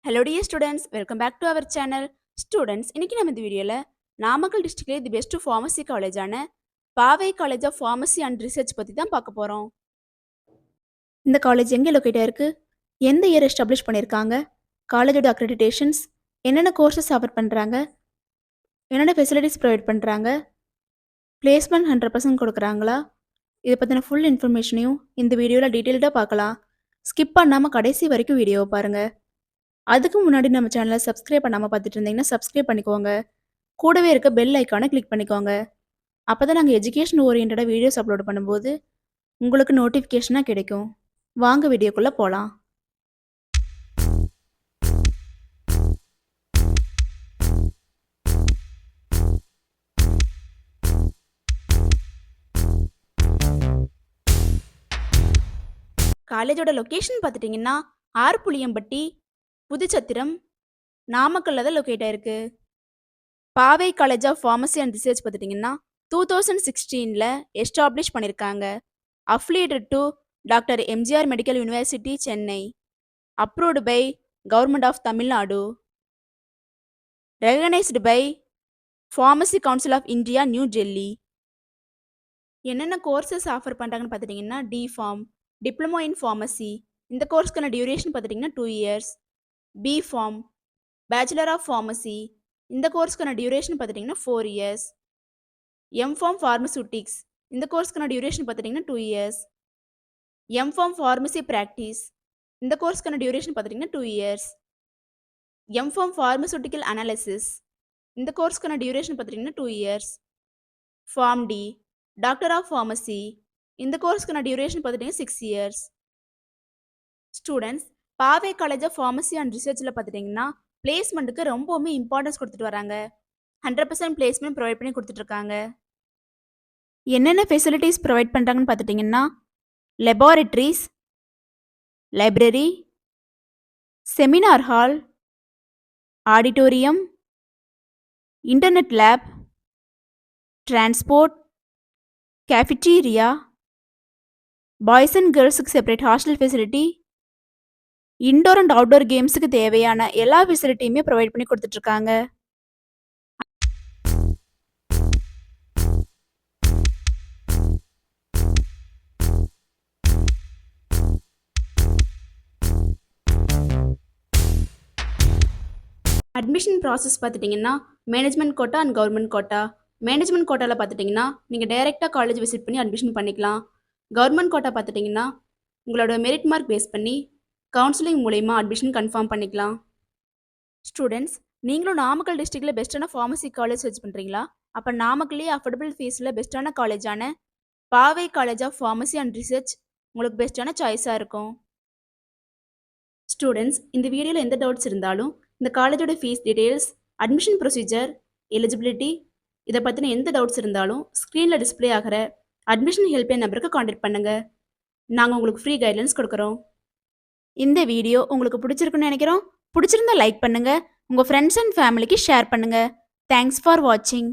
Hello dear students, welcome back to our channel. Students, இன்னைக்கு நம்ம இந்த வீடியோல நாமக்கல் டிஸ்ட்ரிக்ட்ல தி பெஸ்ட் ஃபார்மசி காலேஜான Paavai college of pharmacy and research பத்தி தான் பார்க்க போறோம். இந்த காலேஜ் எங்க லொகேட் ஆயிருக்கு? எந்த இயர் எஸ்டாப்லிஷ் பண்ணிருக்காங்க? காலேஜோட அக்ரெடிடேஷன்ஸ், என்னென்ன கோர்சஸ் ஆஃபர் பண்றாங்க? என்னென்ன ஃபெசிலிட்டிஸ் ப்ரொவைட் பண்றாங்க? பிளேஸ்மெண்ட் 100% கொடுக்குறாங்களா? இதை பத்தின ஃபுல் இன்ஃபர்மேஷனையும் இந்த வீடியோல டீடைல்டா பார்க்கலாம். ஸ்கிப் பண்ணாம கடைசி வரைக்கும் வீடியோவை பாருங்க. அதுக்கு முன்னாடி நம்ம சேனலை சப்ஸ்கிரைப் பண்ணாமல் பார்த்துட்டு இருந்தீங்கன்னா சப்ஸ்கிரைப் பண்ணிக்கோங்க. கூடவே இருக்க பெல் ஐக்கானை கிளிக் பண்ணிக்கோங்க. அப்போ தான் நாங்கள் எஜுகேஷன் ஓரியன்டாக வீடியோஸ் அப்லோட் பண்ணும்போது உங்களுக்கு நோட்டிஃபிகேஷனாக கிடைக்கும். வாங்க வீடியோக்குள்ளே போகலாம். காலேஜோட லொக்கேஷன் பார்த்துட்டிங்கன்னா ஆர்புளியம்பட்டி, புதுச்சத்திரம், நாமக்கல்ல தான் லொக்கேட் ஆயிருக்கு. Paavai college of pharmacy and research பார்த்துட்டிங்கன்னா 2016 எஸ்டாப்ளிஷ் பண்ணியிருக்காங்க. Affiliated to doctor MGR medical university, Chennai. Approved by government of Tamil Nadu. Recognised by pharmacy council of India, New Delhi. என்னென்ன கோர்சஸ் ஆஃபர் பண்ணுறாங்கன்னு பார்த்துட்டிங்கன்னா டிஃபார்ம், டிப்ளமோ இன் ஃபார்மசி. இந்த கோர்ஸ்க்கான டியூரேஷன் பார்த்துட்டிங்கன்னா 2 years. B Pharm, bachelor of pharmacy. இந்த கோர்ஸ்க்கான டியூரேஷன் பார்த்துட்டிங்கன்னா 4 இயர்ஸ். MPharm pharmaceutics. இந்த கோர்ஸ்க்கான டியூரேஷன் பார்த்துட்டிங்கன்னா 2 இயர்ஸ். MPharm pharmacy practice. இந்த கோர்ஸ்க்கான டியூரேஷன் பார்த்துட்டிங்கன்னா 2 இயர்ஸ். MPharm pharmaceutical analysis. இந்த கோர்ஸ்க்கான டியூரேஷன் பார்த்துட்டிங்கன்னா 2 years. Pharm D, doctor of pharmacy. இந்த கோர்ஸ்க்கான டியூரேஷன் பார்த்துட்டிங்கன்னா 6 years. Students, Paavai college of pharmacy and ரிசர்ச்சில் பார்த்துட்டிங்கன்னா பிளேஸ்மெண்ட்டுக்கு ரொம்பவுமே இம்பார்ட்டன்ஸ் கொடுத்துட்டு வராங்க. 100% பிளேஸ்மெண்ட் ப்ரொவைட் பண்ணி கொடுத்துட்ருக்காங்க. என்னென்ன ஃபெசிலிட்டிஸ் ப்ரொவைட் பண்ணுறாங்கன்னு பார்த்துட்டிங்கன்னா laboratories, library, seminar hall, auditorium, internet lab, transport, cafeteria, boys and கேர்ள்ஸுக்கு separate hostel facility, indoor and outdoor கேம்ஸுக்கு தேவையான எல்லா ஃபெசிலிட்டியுமே ப்ரொவைட் பண்ணி கொடுத்துட்ருக்காங்க. அட்மிஷன் ப்ராசஸ் பார்த்துட்டிங்கன்னா management quota and government quota. Management கோட்டாவில் பார்த்துட்டிங்கன்னா நீங்கள் டைரெக்டாக காலேஜ் விசிட் பண்ணி அட்மிஷன் பண்ணிக்கலாம். கவர்மெண்ட் கோட்டா பார்த்துட்டிங்கன்னா உங்களோட மெரிட் மார்க் பேஸ் பண்ணி கவுன்சிலிங் மூலயமா அட்மிஷன் கன்ஃபார்ம் பண்ணிக்கலாம். ஸ்டூடெண்ட்ஸ், நீங்களும் நாமக்கல் டிஸ்ட்ரிக்டில் பெஸ்ட்டான ஃபார்மசி காலேஜ் சர்ச் பண்ணுறீங்களா? அப்போ நாமக்கல்லே அஃபோர்டபுள் ஃபீஸில் பெஸ்ட்டான காலேஜான Paavai college of pharmacy and research உங்களுக்கு பெஸ்ட்டான சாய்ஸாக இருக்கும். ஸ்டூடெண்ட்ஸ், இந்த வீடியோவில் எந்த டவுட்ஸ் இருந்தாலும் இந்த காலேஜோட fees details, admission procedure, eligibility, இதை பற்றின எந்த டவுட்ஸ் இருந்தாலும் ஸ்க்ரீனில் டிஸ்பிளே ஆகிற அட்மிஷன் ஹெல்ப்லைன் நம்பருக்கு காண்டாக்ட் பண்ணுங்கள். நாங்கள் உங்களுக்கு ஃப்ரீ கைட்லைன்ஸ் கொடுக்குறோம். இந்த வீடியோ உங்களுக்கு பிடிச்சிருக்குன்னு நினைக்கிறோம். பிடிச்சிருந்தா லைக் பண்ணுங்கள், உங்கள் ஃப்ரெண்ட்ஸ் அண்ட் ஃபேமிலிக்கு ஷேர் பண்ணுங்கள். தேங்க்ஸ் ஃபார் வாட்சிங்.